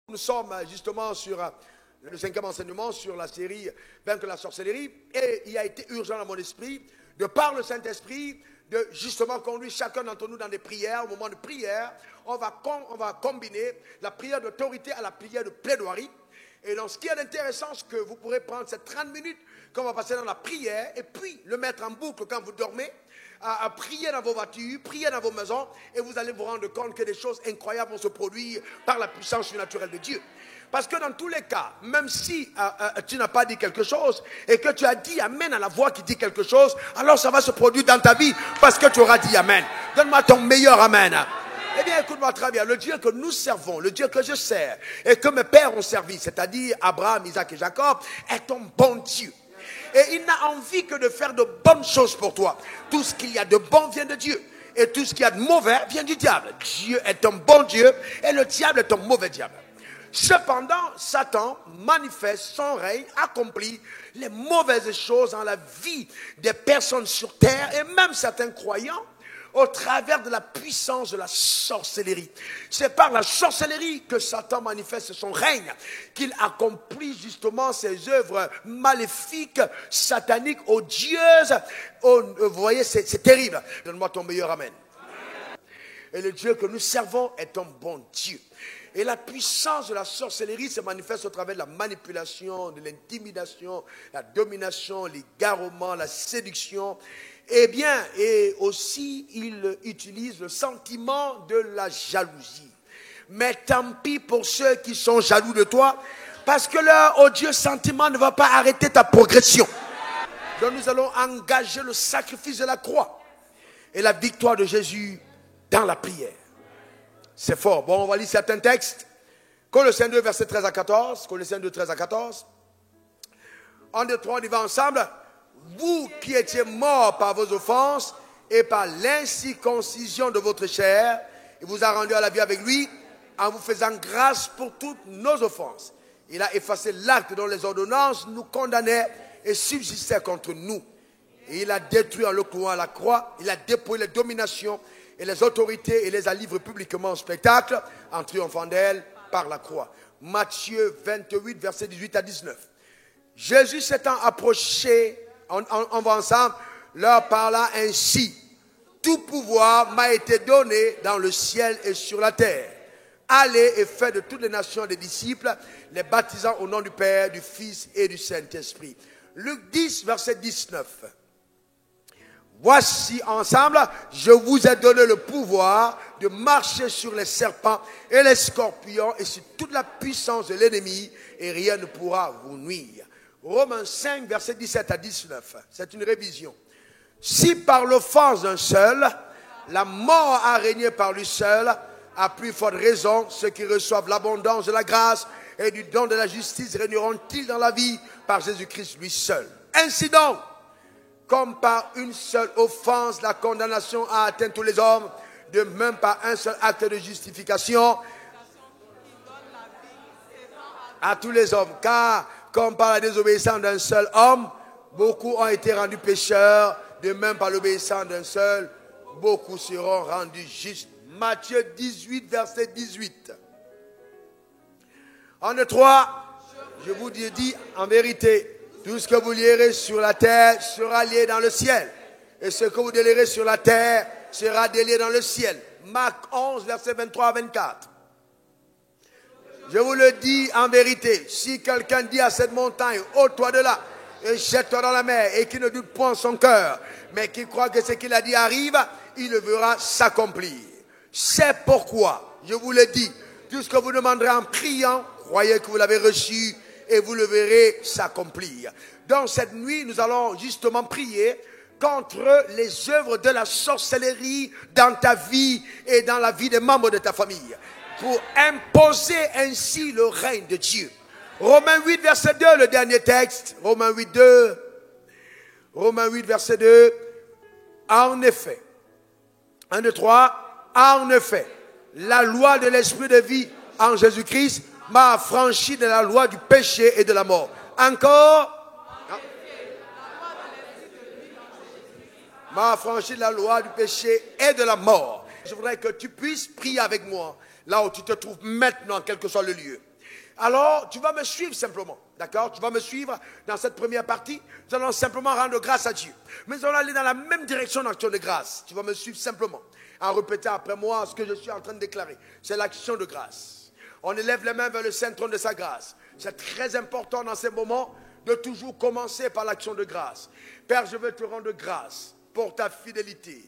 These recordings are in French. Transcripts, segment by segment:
Nous sommes justement sur le 5e enseignement sur la série Vaincre la sorcellerie, et il a été urgent dans mon esprit, de par le Saint-Esprit, de justement conduire chacun d'entre nous dans des prières. Au moment de prière, on va combiner la prière d'autorité à la prière de plaidoirie. Et donc ce qui est intéressant, c'est que vous pourrez prendre ces 30 minutes qu'on va passer dans la prière et puis le mettre en boucle quand vous dormez, à prier dans vos voitures, prier dans vos maisons, et vous allez vous rendre compte que des choses incroyables vont se produire par la puissance surnaturelle de Dieu. Parce que dans tous les cas, même si tu n'as pas dit quelque chose et que tu as dit Amen à la voix qui dit quelque chose, alors ça va se produire dans ta vie parce que tu auras dit Amen. Donne-moi ton meilleur Amen. Eh bien, écoute-moi très bien. Le Dieu que nous servons, le Dieu que je sers et que mes pères ont servi, c'est-à-dire Abraham, Isaac et Jacob, est ton bon Dieu. Et il n'a envie que de faire de bonnes choses pour toi. Tout ce qu'il y a de bon vient de Dieu. Et tout ce qu'il y a de mauvais vient du diable. Dieu est un bon Dieu et le diable est un mauvais diable. Cependant, Satan manifeste son règne, accomplit les mauvaises choses dans la vie des personnes sur terre et même certains croyants au travers de la puissance de la sorcellerie. C'est par la sorcellerie que Satan manifeste son règne, qu'il accomplit justement ses œuvres maléfiques, sataniques, odieuses. Vous voyez, c'est terrible. Donne-moi ton meilleur Amen. Et le Dieu que nous servons est un bon Dieu. Et la puissance de la sorcellerie se manifeste au travers de la manipulation, de l'intimidation, la domination, l'égarement, la séduction. Eh bien, et aussi, il utilise le sentiment de la jalousie. Mais tant pis pour ceux qui sont jaloux de toi, parce que leur odieux sentiment ne va pas arrêter ta progression. Donc nous allons engager le sacrifice de la croix et la victoire de Jésus dans la prière. C'est fort. Bon, on va lire certains textes. Colossiens 2, versets 13 à 14. Colossiens 2, 13 à 14. 1, 2, 3, on y va ensemble. Vous qui étiez morts par vos offenses et par l'incirconcision de votre chair, il vous a rendu à la vie avec lui en vous faisant grâce pour toutes nos offenses. Il a effacé l'acte dont les ordonnances nous condamnaient et subsistaient contre nous. Et il a détruit en le clouant à la croix. Il a dépouillé les dominations et les autorités et les a livrées publiquement au spectacle en triomphant d'elles par la croix. Matthieu 28, versets 18 à 19. Jésus s'étant approché, on va ensemble, leur parla ainsi. Tout pouvoir m'a été donné dans le ciel et sur la terre. Allez et faites de toutes les nations des disciples, les baptisant au nom du Père, du Fils et du Saint-Esprit. Luc 10, verset 19. Voici ensemble, je vous ai donné le pouvoir de marcher sur les serpents et les scorpions et sur toute la puissance de l'ennemi, et rien ne pourra vous nuire. Romains 5, versets 17 à 19. C'est une révision. Si par l'offense d'un seul, la mort a régné par lui seul, à plus forte raison, ceux qui reçoivent l'abondance de la grâce et du don de la justice régneront-ils dans la vie par Jésus-Christ lui seul. Ainsi donc, comme par une seule offense, la condamnation a atteint tous les hommes, de même par un seul acte de justification à tous les hommes. Car, comme par la désobéissance d'un seul homme, beaucoup ont été rendus pécheurs, de même par l'obéissance d'un seul, beaucoup seront rendus justes. Matthieu 18, verset 18. 1, 2, 3, je vous dis en vérité, tout ce que vous lierez sur la terre sera lié dans le ciel. Et ce que vous délierez sur la terre sera délié dans le ciel. Marc 11, versets 23 à 24. Je vous le dis en vérité, si quelqu'un dit à cette montagne, ôte-toi de là, et jette-toi dans la mer, et qui ne doute point en son cœur, mais qui croit que ce qu'il a dit arrive, il le verra s'accomplir. C'est pourquoi, je vous le dis, tout ce que vous demanderez en priant, croyez que vous l'avez reçu, et vous le verrez s'accomplir. Donc cette nuit, nous allons justement prier contre les œuvres de la sorcellerie dans ta vie et dans la vie des membres de ta famille, pour imposer ainsi le règne de Dieu. Romains 8, verset 2, le dernier texte. Romains 8, 2. Romains 8, verset 2. En effet, 1, 2, 3. En effet, la loi de l'esprit de vie en Jésus-Christ m'a affranchi de la loi du péché et de la mort. Encore. M'a affranchi de la loi du péché et de la mort. Je voudrais que tu puisses prier avec moi, là où tu te trouves maintenant, quel que soit le lieu. Alors, tu vas me suivre simplement, d'accord? Tu vas me suivre dans cette première partie. Nous allons simplement rendre grâce à Dieu. Mais nous allons aller dans la même direction d'action de grâce. Tu vas me suivre simplement en répétant après moi ce que je suis en train de déclarer. C'est l'action de grâce. On élève les mains vers le saint trône de sa grâce. C'est très important dans ces moments de toujours commencer par l'action de grâce. Père, je veux te rendre grâce pour ta fidélité.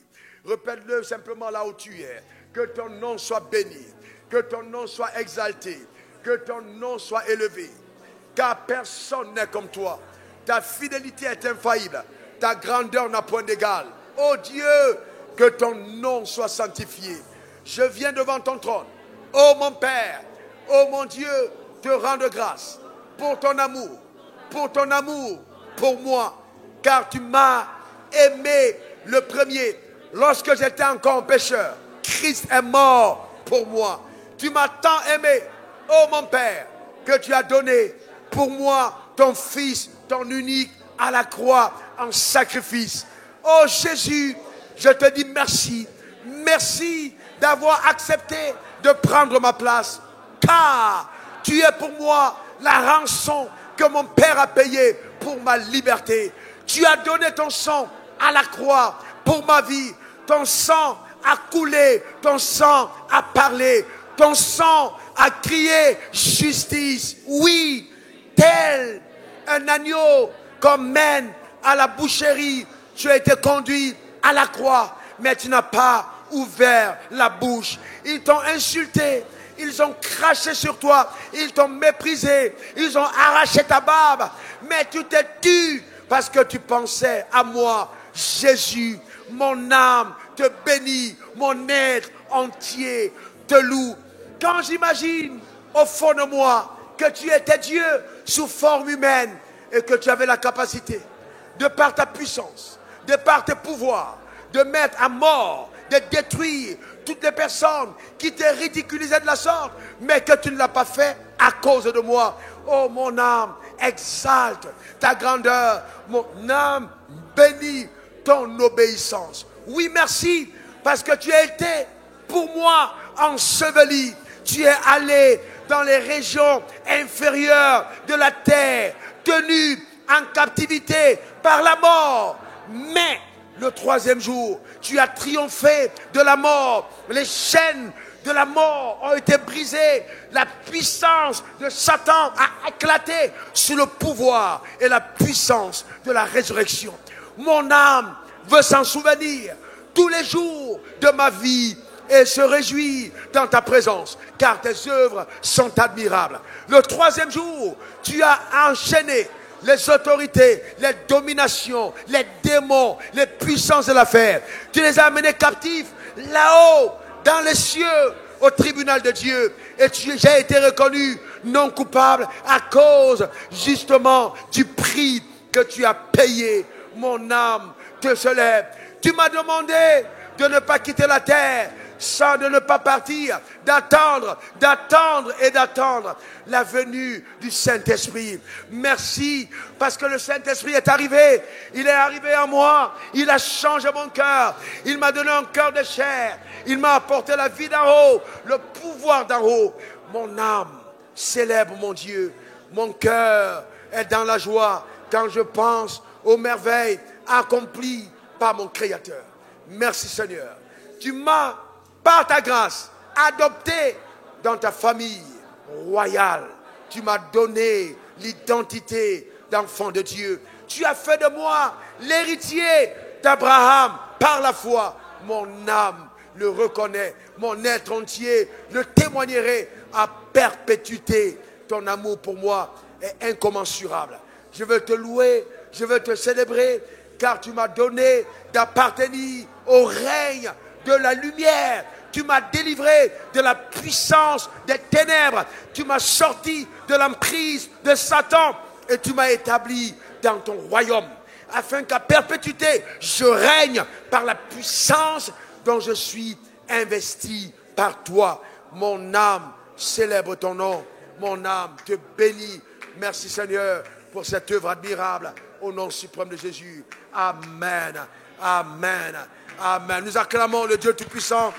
Répète-le simplement là où tu es. Que ton nom soit béni. Que ton nom soit exalté. Que ton nom soit élevé. Car personne n'est comme toi. Ta fidélité est infaillible. Ta grandeur n'a point d'égal. Oh Dieu, que ton nom soit sanctifié. Je viens devant ton trône. Oh mon Père, oh mon Dieu, te rendre grâce pour ton amour pour moi. Car tu m'as aimé le premier. Lorsque j'étais encore pécheur, Christ est mort pour moi. Tu m'as tant aimé, oh mon Père, que tu as donné pour moi ton Fils, ton unique, à la croix, en sacrifice. Oh Jésus, je te dis merci. Merci d'avoir accepté de prendre ma place. Car tu es pour moi la rançon que mon Père a payée pour ma liberté. Tu as donné ton sang à la croix pour ma vie. Ton sang a coulé, ton sang a parlé, ton sang a crié justice. Oui, tel un agneau qu'on mène à la boucherie, tu as été conduit à la croix, mais tu n'as pas ouvert la bouche. Ils t'ont insulté, ils ont craché sur toi, ils t'ont méprisé, ils ont arraché ta barbe, mais tu t'es tu parce que tu pensais à moi. Jésus, mon âme te bénit, mon être entier te loue. Quand j'imagine au fond de moi que tu étais Dieu sous forme humaine et que tu avais la capacité, de par ta puissance, de par tes pouvoirs, de mettre à mort, de détruire toutes les personnes qui te ridiculisaient de la sorte, mais que tu ne l'as pas fait à cause de moi. Oh, mon âme exalte ta grandeur, mon âme bénit ton obéissance. Oui, merci, parce que tu as été pour moi enseveli. Tu es allé dans les régions inférieures de la terre, tenu en captivité par la mort. Mais le troisième jour, tu as triomphé de la mort. Les chaînes de la mort ont été brisées. La puissance de Satan a éclaté sous le pouvoir et la puissance de la résurrection. Mon âme veut s'en souvenir tous les jours de ma vie et se réjouit dans ta présence, car tes œuvres sont admirables. Le troisième jour, tu as enchaîné les autorités, les dominations, les démons, les puissances de l'affaire. Tu les as amenés captifs là-haut, dans les cieux, au tribunal de Dieu. Et j'ai été reconnu non coupable à cause justement du prix que tu as payé. Mon âme te se lève. Tu m'as demandé de ne pas quitter la terre sans de ne pas partir, d'attendre la venue du Saint-Esprit. Merci, parce que le Saint-Esprit est arrivé. Il est arrivé en moi. Il a changé mon cœur. Il m'a donné un cœur de chair. Il m'a apporté la vie d'en haut, le pouvoir d'en haut. Mon âme célèbre mon Dieu. Mon cœur est dans la joie quand je pense aux merveilles accomplies par mon Créateur. Merci Seigneur. Tu m'as, par ta grâce, adopté dans ta famille royale. Tu m'as donné l'identité d'enfant de Dieu. Tu as fait de moi l'héritier d'Abraham par la foi. Mon âme le reconnaît. Mon être entier le témoignerait à perpétuité. Ton amour pour moi est incommensurable. Je veux te louer, je veux te célébrer, car tu m'as donné d'appartenir au règne de la lumière. Tu m'as délivré de la puissance des ténèbres. Tu m'as sorti de l'emprise de Satan et tu m'as établi dans ton royaume, afin qu'à perpétuité, je règne par la puissance dont je suis investi par toi. Mon âme célèbre ton nom. Mon âme te bénit. Merci Seigneur pour cette œuvre admirable. Au nom suprême de Jésus. Amen. Amen. Amen. Nous acclamons le Dieu Tout-Puissant.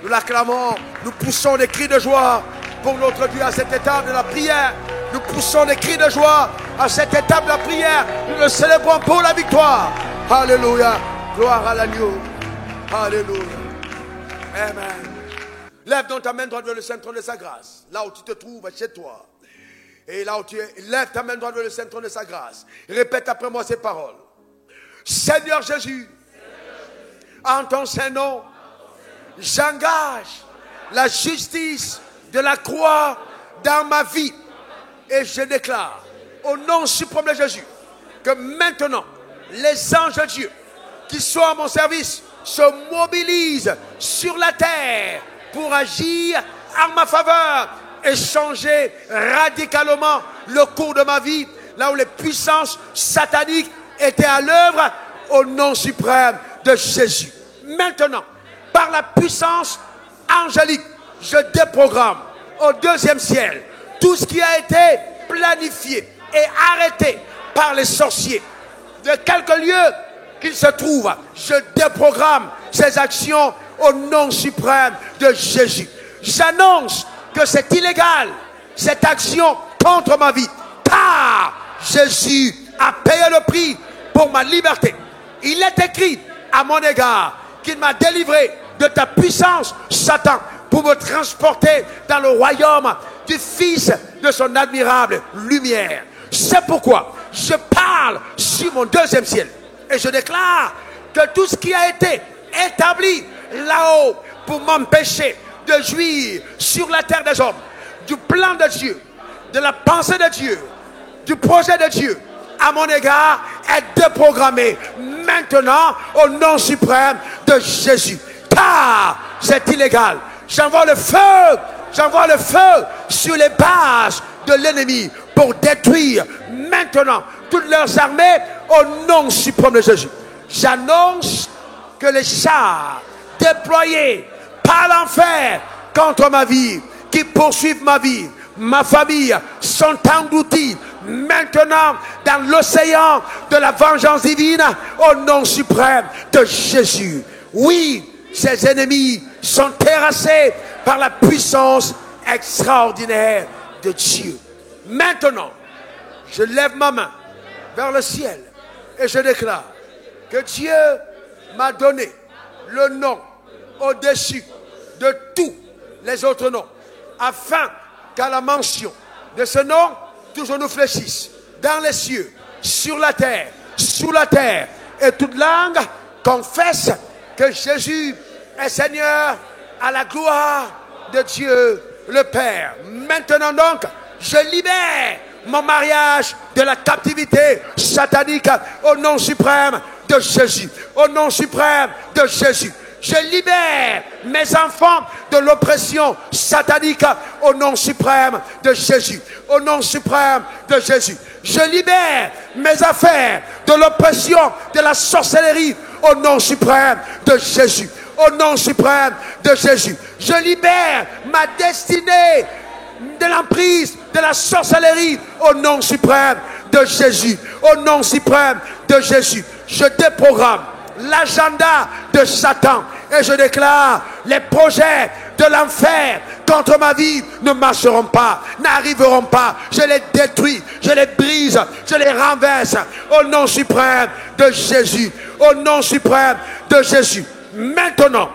Nous l'acclamons. Nous poussons des cris de joie pour notre Dieu à cette étape de la prière. Nous poussons des cris de joie à cette étape de la prière. Nous le célébrons pour la victoire. Alléluia. Gloire à l'agneau. Alléluia. Amen. Lève donc ta main droite vers le saint trône de sa grâce. Là où tu te trouves, chez toi. Et là où tu es, lève ta main droite vers le saint trône de sa grâce. Répète après moi ces paroles. Seigneur Jésus, en ton saint nom, j'engage la justice de la croix dans ma vie. Et je déclare, au nom suprême de Jésus, que maintenant, les anges de Dieu qui sont à mon service se mobilisent sur la terre pour agir en ma faveur et changer radicalement le cours de ma vie, là où les puissances sataniques étaient à l'œuvre, au nom suprême de Jésus. Maintenant, par la puissance angélique, je déprogramme au deuxième ciel tout ce qui a été planifié et arrêté par les sorciers de quelque lieu qu'ils se trouvent. Je déprogramme ces actions au nom suprême de Jésus. J'annonce que c'est illégal, cette action contre ma vie, car Jésus a payé le prix pour ma liberté. Il est écrit à mon égard qu'il m'a délivré de ta puissance, Satan, pour me transporter dans le royaume du Fils de son admirable lumière. C'est pourquoi je parle sur mon deuxième ciel et je déclare que tout ce qui a été établi là-haut pour m'empêcher de jouir sur la terre des hommes du plan de Dieu, de la pensée de Dieu, du projet de Dieu à mon égard est déprogrammé maintenant au nom suprême de Jésus. Car c'est illégal. J'envoie le feu sur les bases de l'ennemi pour détruire maintenant toutes leurs armées au nom suprême de Jésus. J'annonce que les chars déployés par l'enfer contre ma vie, qui poursuivent ma vie, ma famille, sont engloutis maintenant dans l'océan de la vengeance divine au nom suprême de Jésus. Oui, ces ennemis sont terrassés par la puissance extraordinaire de Dieu. Maintenant, je lève ma main vers le ciel et je déclare que Dieu m'a donné le nom au-dessus de tous les autres noms, afin qu'à la mention de ce nom, tous nous fléchissent dans les cieux, sur la terre, sous la terre, et toute langue confesse que Jésus est Seigneur, à la gloire de Dieu le Père. Maintenant donc, je libère mon mariage de la captivité satanique au nom suprême de Jésus. Au nom suprême de Jésus. Je libère mes enfants de l'oppression satanique au nom suprême de Jésus. Au nom suprême de Jésus. Je libère mes affaires de l'oppression de la sorcellerie au nom suprême de Jésus. Au nom suprême de Jésus. Je libère ma destinée de l'emprise de la sorcellerie au nom suprême de Jésus. Au nom suprême de Jésus. Je déprogramme l'agenda de Satan et je déclare les projets de l'enfer contre ma vie ne marcheront pas, n'arriveront pas. Je les détruis, je les brise, je les renverse au nom suprême de Jésus. Au nom suprême de Jésus. Maintenant,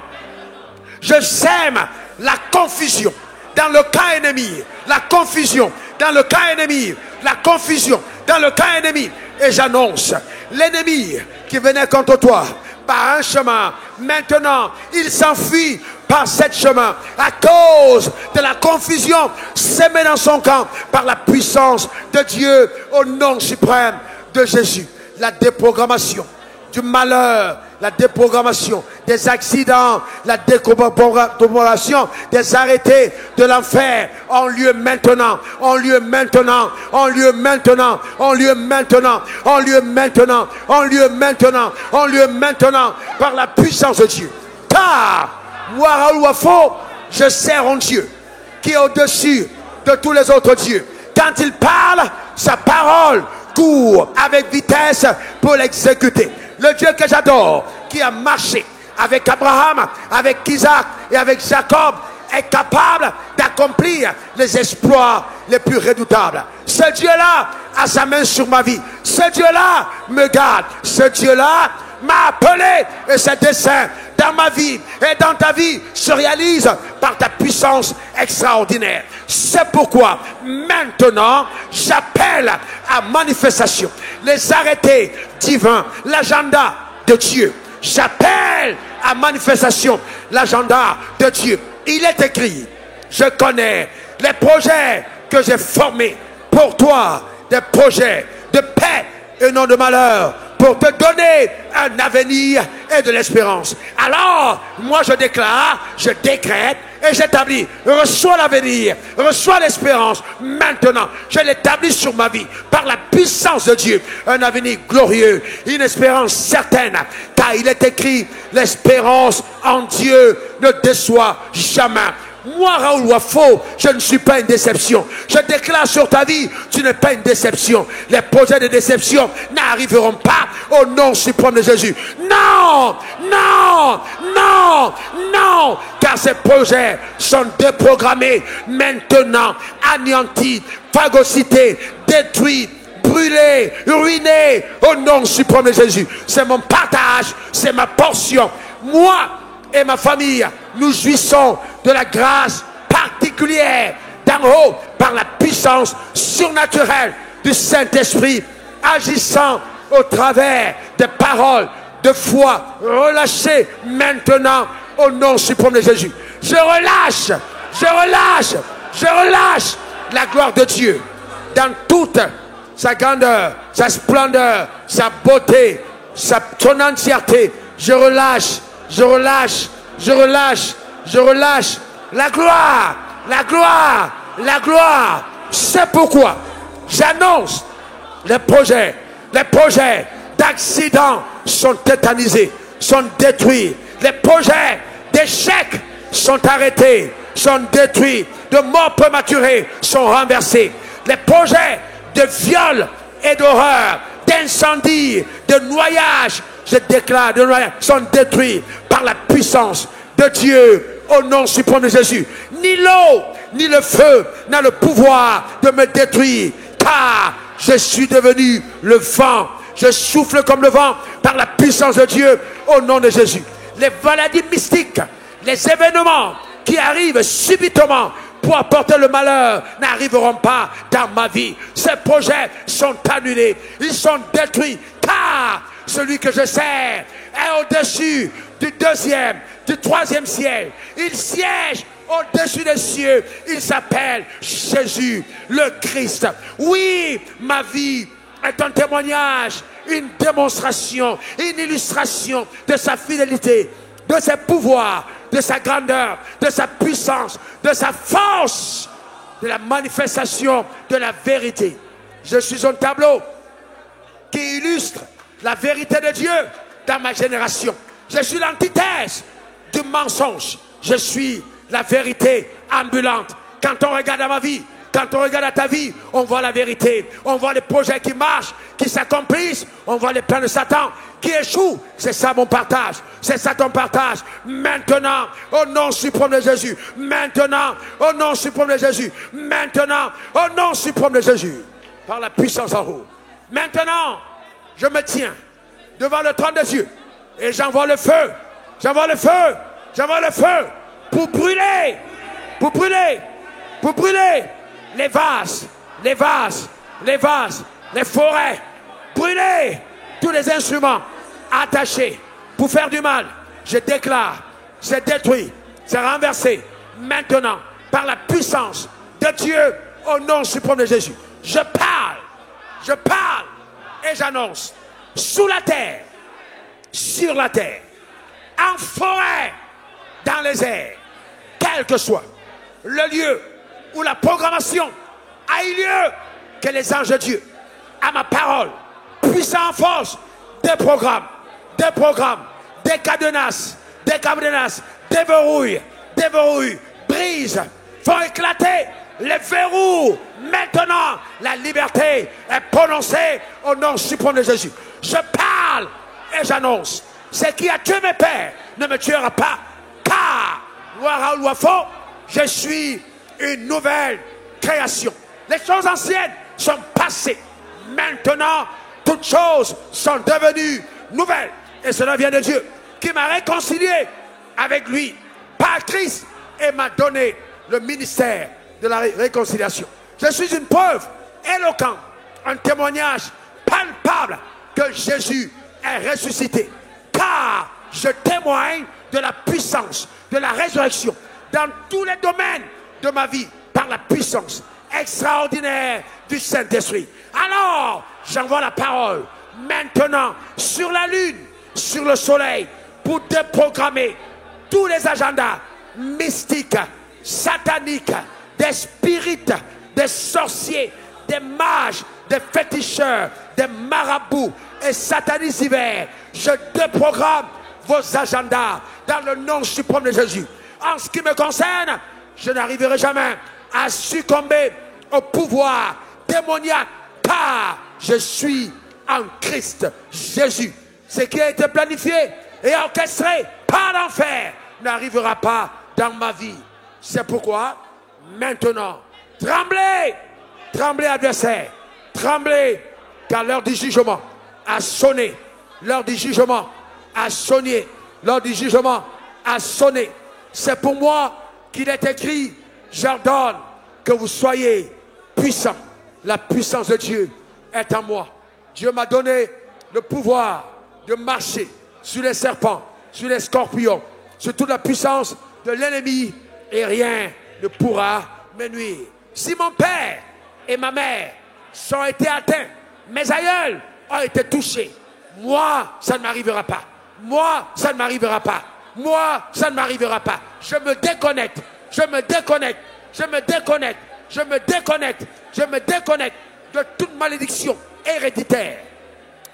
je sème la confusion dans le camp ennemi, la confusion dans le camp ennemi, la confusion dans le camp ennemi, et j'annonce l'ennemi qui venait contre toi par un chemin, maintenant il s'enfuit par cet chemin à cause de la confusion sémée dans son camp par la puissance de Dieu au nom suprême de Jésus. La déprogrammation du malheur, la déprogrammation des accidents, la déprogrammation des arrêtés de l'enfer ont lieu maintenant, ont lieu maintenant, ont lieu maintenant, ont lieu maintenant, ont lieu maintenant, ont lieu maintenant, ont lieu maintenant par la puissance de Dieu. Car moi, Raoul Wafo, je sers un Dieu qui est au-dessus de tous les autres dieux. Quand il parle, sa parole court avec vitesse pour l'exécuter. Le Dieu que j'adore, qui a marché avec Abraham, avec Isaac et avec Jacob, est capable d'accomplir les exploits les plus redoutables. Ce Dieu-là a sa main sur ma vie. Ce Dieu-là me garde. Ce Dieu-là m'a appelé et ses desseins dans ma vie et dans ta vie se réalisent par ta puissance extraordinaire. C'est pourquoi maintenant j'appelle à manifestation les arrêtés divins, l'agenda de Dieu. J'appelle à manifestation l'agenda de Dieu. Il est écrit, je connais les projets que j'ai formés pour toi, des projets de paix et non de malheur, pour te donner un avenir et de l'espérance. Alors, moi je déclare, je décrète et j'établis. Reçois l'avenir, reçois l'espérance. Maintenant, je l'établis sur ma vie par la puissance de Dieu. Un avenir glorieux, une espérance certaine. Car il est écrit, l'espérance en Dieu ne déçoit jamais. Moi, Raoul Wafo, je ne suis pas une déception. Je déclare sur ta vie, tu n'es pas une déception. Les projets de déception n'arriveront pas au nom suprême de Jésus. Non, non, non, non, car ces projets sont déprogrammés maintenant, anéantis, phagocytés, détruits, brûlés, ruinés au nom suprême de Jésus. C'est mon partage, c'est ma portion. Moi et ma famille, nous jouissons de la grâce particulière d'en haut par la puissance surnaturelle du Saint-Esprit agissant au travers des paroles de foi relâchées maintenant au nom suprême de Jésus. Je relâche la gloire de Dieu dans toute sa grandeur, sa splendeur, sa beauté, son entièreté. Je relâche la gloire, la gloire, la gloire. C'est pourquoi j'annonce les projets d'accidents sont tétanisés, sont détruits. Les projets d'échecs sont arrêtés, sont détruits. De morts prématurées sont renversés. Les projets de viol et d'horreur, d'incendie, de noyage, je déclare, de noyage, sont détruits par la puissance de Dieu au nom suprême de Jésus. Ni l'eau, ni le feu n'a le pouvoir de me détruire, car je suis devenu le vent. Je souffle comme le vent par la puissance de Dieu au nom de Jésus. Les maladies mystiques, les événements qui arrivent subitement pour apporter le malheur n'arriveront pas dans ma vie. Ces projets sont annulés, ils sont détruits, car celui que je sers est au-dessus du deuxième, du troisième ciel. Il siège au-dessus des cieux. Il s'appelle Jésus, le Christ. Oui, ma vie est un témoignage, une démonstration, une illustration de sa fidélité, de ses pouvoirs, de sa grandeur, de sa puissance, de sa force, de la manifestation de la vérité. Je suis un tableau qui illustre la vérité de Dieu dans ma génération. Je suis l'antithèse du mensonge. Je suis la vérité ambulante. Quand on regarde à ma vie, quand on regarde à ta vie, on voit la vérité. On voit les projets qui marchent, qui s'accomplissent. On voit les plans de Satan qui échouent. C'est ça mon partage. C'est ça ton partage. Maintenant, au nom suprême de Jésus. Maintenant, au nom suprême de Jésus. Maintenant, au nom suprême de Jésus. Par la puissance en haut. Maintenant, je me tiens devant le trône de Dieu. Et j'envoie le feu. J'envoie le feu. J'envoie le feu. Pour brûler. Pour brûler. Pour brûler. Les vases, les vases, les vases, les forêts, brûler tous les instruments attachés pour faire du mal. Je déclare, c'est détruit, c'est renversé maintenant par la puissance de Dieu au nom suprême de Jésus. Je parle et j'annonce sous la terre, sur la terre, en forêt, dans les airs, quel que soit le lieu où la programmation a eu lieu, que les anges de Dieu, à ma parole, puissant en force, des programmes, des cadenas, déverrouillent, brisent, font éclater les verrous. Maintenant, la liberté est prononcée au nom suprême de Jésus. Je parle et j'annonce, ce qui a tué mes pères ne me tuera pas, car, Raoul Wafo, Je suis une nouvelle création. Les choses anciennes sont passées. Maintenant, toutes choses sont devenues nouvelles. Et cela vient de Dieu, qui m'a réconcilié avec lui par Christ et m'a donné le ministère de la réconciliation. Je suis une preuve éloquente, un témoignage palpable que Jésus est ressuscité. Car je témoigne de la puissance, de la résurrection dans tous les domaines de ma vie par la puissance extraordinaire du Saint-Esprit. Alors, j'envoie la parole maintenant sur la lune, sur le soleil, pour déprogrammer tous les agendas mystiques, sataniques, des spirites, des sorciers, des mages, des féticheurs, des marabouts et satanistes divers. Je déprogramme vos agendas dans le nom suprême de Jésus. En ce qui me concerne, je n'arriverai jamais à succomber au pouvoir démoniaque, car je suis en Christ Jésus. Ce qui a été planifié et orchestré par l'enfer n'arrivera pas dans ma vie. C'est pourquoi, maintenant, tremblez, tremblez adversaire, tremblez, car l'heure du jugement a sonné, l'heure du jugement a sonné, l'heure du jugement a sonné. C'est pour moi qu'il est écrit, j'ordonne que vous soyez puissants. La puissance de Dieu est en moi. Dieu m'a donné le pouvoir de marcher sur les serpents, sur les scorpions, sur toute la puissance de l'ennemi, et rien ne pourra me nuire. Si mon père et ma mère ont été atteints, mes aïeuls ont été touchés, moi, ça ne m'arrivera pas. Moi, ça ne m'arrivera pas. Moi, ça ne m'arrivera pas. Je me déconnecte, je me déconnecte, je me déconnecte, je me déconnecte, je me déconnecte de toute malédiction héréditaire.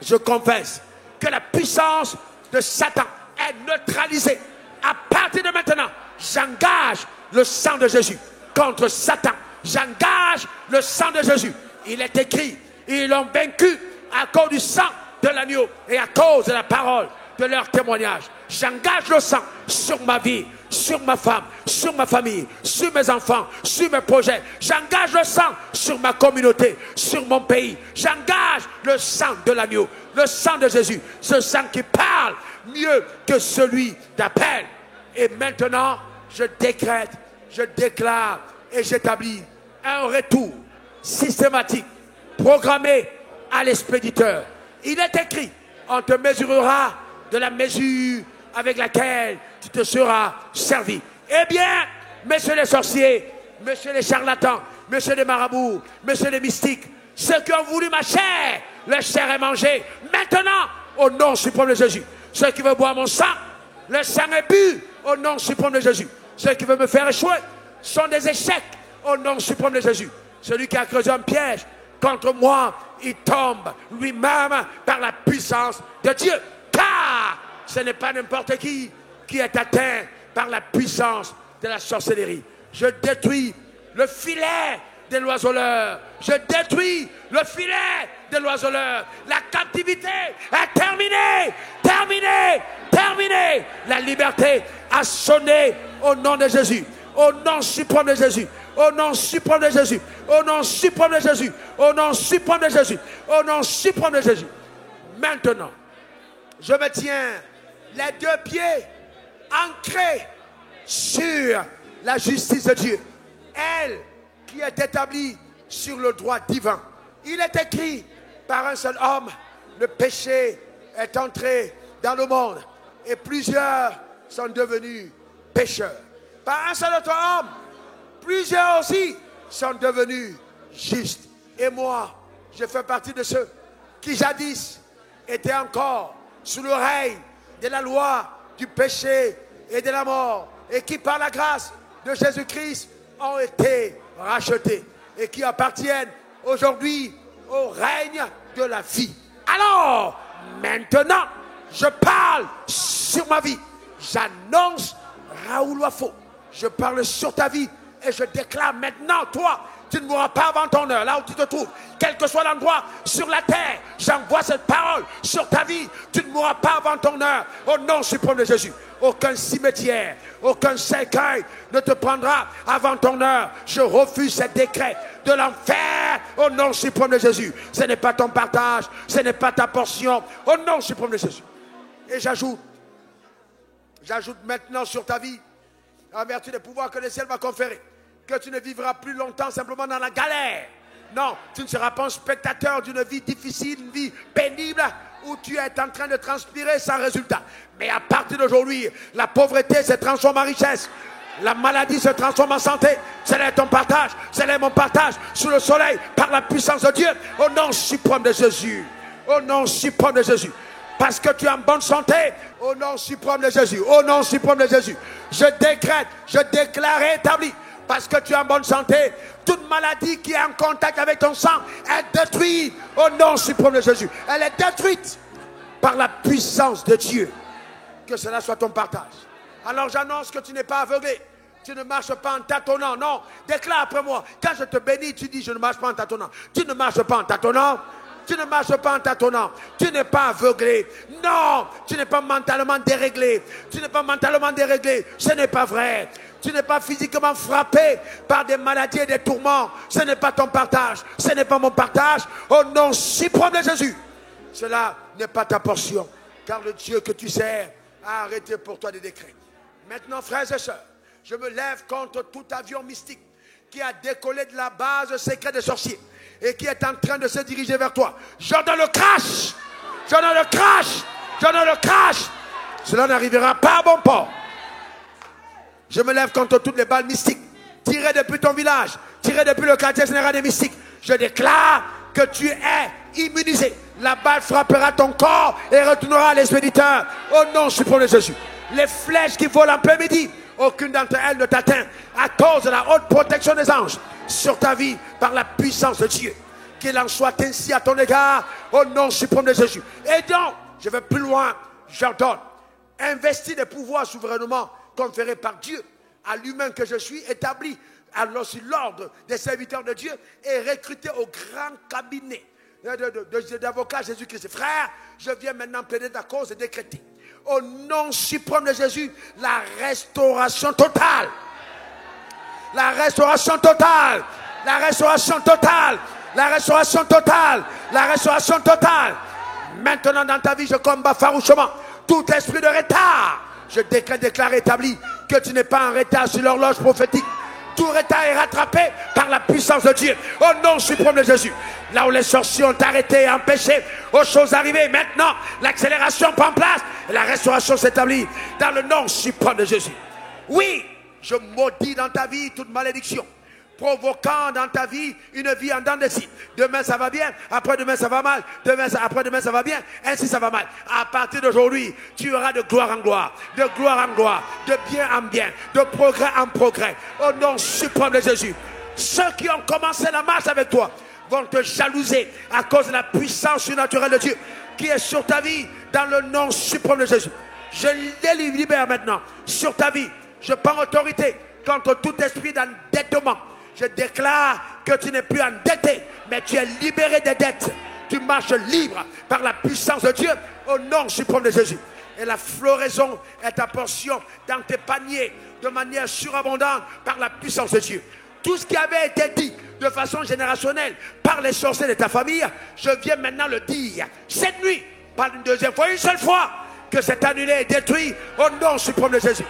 Je confesse que la puissance de Satan est neutralisée. À partir de maintenant, j'engage le sang de Jésus contre Satan. J'engage le sang de Jésus. Il est écrit, ils l'ont vaincu à cause du sang de l'agneau et à cause de la parole de leur témoignage. J'engage le sang sur ma vie, sur ma femme, sur ma famille, sur mes enfants, sur mes projets. J'engage le sang sur ma communauté, sur mon pays. J'engage le sang de l'agneau, le sang de Jésus, ce sang qui parle mieux que celui d'Abel. Et maintenant, je décrète, je déclare et j'établis un retour systématique, programmé à l'expéditeur. Il est écrit, on te mesurera de la mesure avec laquelle tu te seras servi. Eh bien, messieurs les sorciers, messieurs les charlatans, messieurs les marabouts, messieurs les mystiques, ceux qui ont voulu ma chair, leur chair est mangée. Maintenant, au nom suprême de Jésus. Ceux qui veulent boire mon sang, leur sang est bu au nom suprême de Jésus. Ceux qui veulent me faire échouer sont des échecs au nom suprême de Jésus. Celui qui a creusé un piège contre moi, il tombe lui-même par la puissance de Dieu. Car ce n'est pas n'importe qui est atteint par la puissance de la sorcellerie. Je détruis le filet de l'oiseleur. Je détruis le filet de l'oiseleur. La captivité est terminée. Terminée. Terminée. La liberté a sonné au nom de Jésus. Au nom suprême de Jésus. Au nom suprême de Jésus. Au nom suprême de Jésus. Au nom suprême de Jésus. Au nom suprême de Jésus. Maintenant, je me tiens les deux pieds ancrés sur la justice de Dieu. Elle qui est établie sur le droit divin. Il est écrit par un seul homme, le péché est entré dans le monde et plusieurs sont devenus pécheurs. Par un seul autre homme, plusieurs aussi sont devenus justes. Et moi, je fais partie de ceux qui jadis étaient encore sous le règne de la loi, du péché et de la mort, et qui par la grâce de Jésus-Christ ont été rachetés et qui appartiennent aujourd'hui au règne de la vie. Alors, maintenant, je parle sur ma vie. J'annonce Raoul Wafo. Je parle sur ta vie et je déclare maintenant, toi, Tu ne mourras pas avant ton heure, là où tu te trouves. Quel que soit l'endroit sur la terre, j'envoie cette parole sur ta vie. Tu ne mourras pas avant ton heure. Au nom suprême de Jésus. Aucun cimetière, aucun cercueil ne te prendra avant ton heure. Je refuse ce décret de l'enfer au nom suprême de Jésus. Ce n'est pas ton partage, ce n'est pas ta portion. Au nom suprême de Jésus. Et j'ajoute maintenant sur ta vie, en vertu des pouvoirs que le ciel va conférer, que tu ne vivras plus longtemps simplement dans la galère. Non, tu ne seras pas un spectateur d'une vie difficile, une vie pénible, où tu es en train de transpirer sans résultat. Mais à partir d'aujourd'hui, la pauvreté se transforme en richesse. La maladie se transforme en santé. C'est là ton partage, c'est là mon partage, sous le soleil, par la puissance de Dieu, au nom suprême de Jésus. Au nom suprême de Jésus. Parce que tu es en bonne santé, au nom suprême de Jésus. Au nom suprême de Jésus. Je décrète, je déclare et établis. Parce que tu es en bonne santé, toute maladie qui est en contact avec ton sang est détruite au nom suprême de Jésus. Elle est détruite par la puissance de Dieu. Que cela soit ton partage. Alors j'annonce que tu n'es pas aveuglé. Tu ne marches pas en tâtonnant. Non, déclare après moi. Quand je te bénis, tu dis je ne marche pas en tâtonnant. Tu ne marches pas en tâtonnant. Tu ne marches pas en tâtonnant. Tu n'es pas aveuglé. Non, tu n'es pas mentalement déréglé. Tu n'es pas mentalement déréglé. Ce n'est pas vrai. Tu n'es pas physiquement frappé par des maladies et des tourments. Ce n'est pas ton partage. Ce n'est pas mon partage. Au nom suprême de Jésus. Cela n'est pas ta portion. Car le Dieu que tu sers a arrêté pour toi des décrets. Maintenant, frères et sœurs, je me lève contre tout avion mystique qui a décollé de la base secrète des sorciers et qui est en train de se diriger vers toi. J'ordonne le crash. J'ordonne le crash. J'ordonne le crash. Cela n'arrivera pas à bon port. Je me lève contre toutes les balles mystiques tirées depuis ton village, tirées depuis le quartier général des mystiques. Je déclare que tu es immunisé. La balle frappera ton corps et retournera à l'expéditeur. Au nom suprême de Jésus. Les flèches qui volent en plein midi, aucune d'entre elles ne t'atteint à cause de la haute protection des anges sur ta vie par la puissance de Dieu. Qu'il en soit ainsi à ton égard au nom suprême de Jésus. Et donc, je vais plus loin, j'ordonne, investis des pouvoirs souverainement conférés par Dieu à l'humain que je suis, établi alors sur l'ordre des serviteurs de Dieu et recruté au grand cabinet d'avocats Jésus-Christ. Frère, je viens maintenant plaider ta cause et décréter au nom suprême de Jésus la restauration totale. La restauration totale. La restauration totale. La restauration totale. La restauration totale. Maintenant dans ta vie, je combats farouchement tout esprit de retard. Je déclare établi que tu n'es pas en retard sur l'horloge prophétique. Tout retard est rattrapé par la puissance de Dieu. Au nom suprême de Jésus. Là où les sorciers ont arrêté et empêché aux choses arrivées, maintenant, l'accélération prend place et la restauration s'établit dans le nom suprême de Jésus. Oui, je maudis dans ta vie toute malédiction, provoquant dans ta vie une vie en dents de scie. Demain ça va bien, après-demain ça va mal, après-demain ça va bien, ainsi ça va mal. À partir d'aujourd'hui, tu auras de gloire en gloire, de gloire en gloire, de bien en bien, de progrès en progrès, au nom suprême de Jésus. Ceux qui ont commencé la marche avec toi vont te jalouser à cause de la puissance surnaturelle de Dieu qui est sur ta vie dans le nom suprême de Jésus. Je les libère maintenant sur ta vie. Je prends autorité contre tout esprit d'endettement. Je déclare que tu n'es plus endetté, mais tu es libéré des dettes. Tu marches libre par la puissance de Dieu au nom suprême de Jésus. Et la floraison est ta portion dans tes paniers de manière surabondante par la puissance de Dieu. Tout ce qui avait été dit de façon générationnelle par les sorciers de ta famille, je viens maintenant le dire. Cette nuit, pas une deuxième fois, une seule fois, que c'est annulé et détruit au nom suprême de Jésus.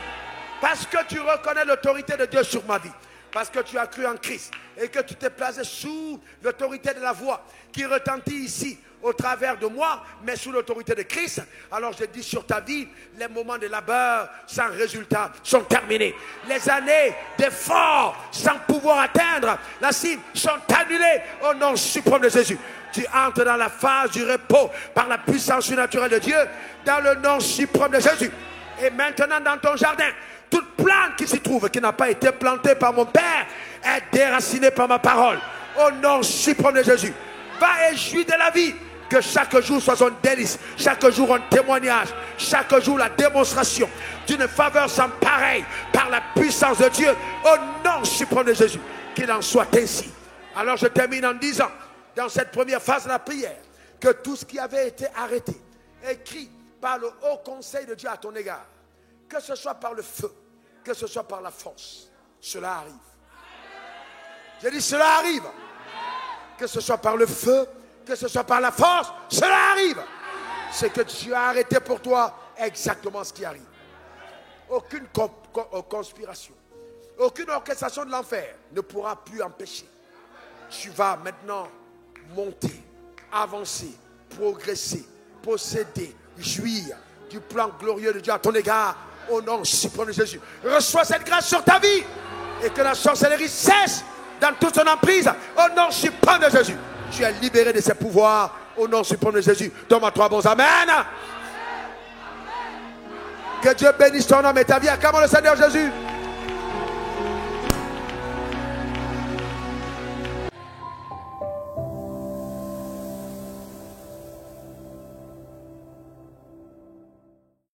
Parce que tu reconnais l'autorité de Dieu sur ma vie. Parce que tu as cru en Christ et que tu t'es placé sous l'autorité de la voix qui retentit ici au travers de moi, mais sous l'autorité de Christ. Alors je dis sur ta vie, les moments de labeur sans résultat sont terminés. Les années d'efforts sans pouvoir atteindre la cible sont annulées au nom suprême de Jésus. Tu entres dans la phase du repos par la puissance surnaturelle de Dieu, dans le nom suprême de Jésus. Et maintenant dans ton jardin, toute plante qui s'y trouve, qui n'a pas été plantée par mon Père, est déracinée par ma parole. Au nom suprême de Jésus. Va et jouis de la vie. Que chaque jour soit un délice. Chaque jour un témoignage. Chaque jour la démonstration d'une faveur sans pareil par la puissance de Dieu. Au nom suprême de Jésus. Qu'il en soit ainsi. Alors je termine en disant, dans cette première phase de la prière, que tout ce qui avait été arrêté, écrit par le haut conseil de Dieu à ton égard, que ce soit par le feu, que ce soit par la force, cela arrive. J'ai dit cela arrive. Que ce soit par le feu, que ce soit par la force, cela arrive. C'est que Dieu a arrêté pour toi exactement ce qui arrive. Aucune conspiration, aucune orchestration de l'enfer ne pourra plus empêcher. Tu vas maintenant monter, avancer, progresser, posséder, jouir du plan glorieux de Dieu à ton égard, au nom suprême de Jésus. Reçois cette grâce sur ta vie et que la sorcellerie cesse dans toute son emprise, au nom suprême de Jésus. Tu es libéré de ses pouvoirs, au nom suprême de Jésus. Donne-moi 3 bons amen. Que Dieu bénisse ton âme et ta vie. Acclame le Seigneur Jésus.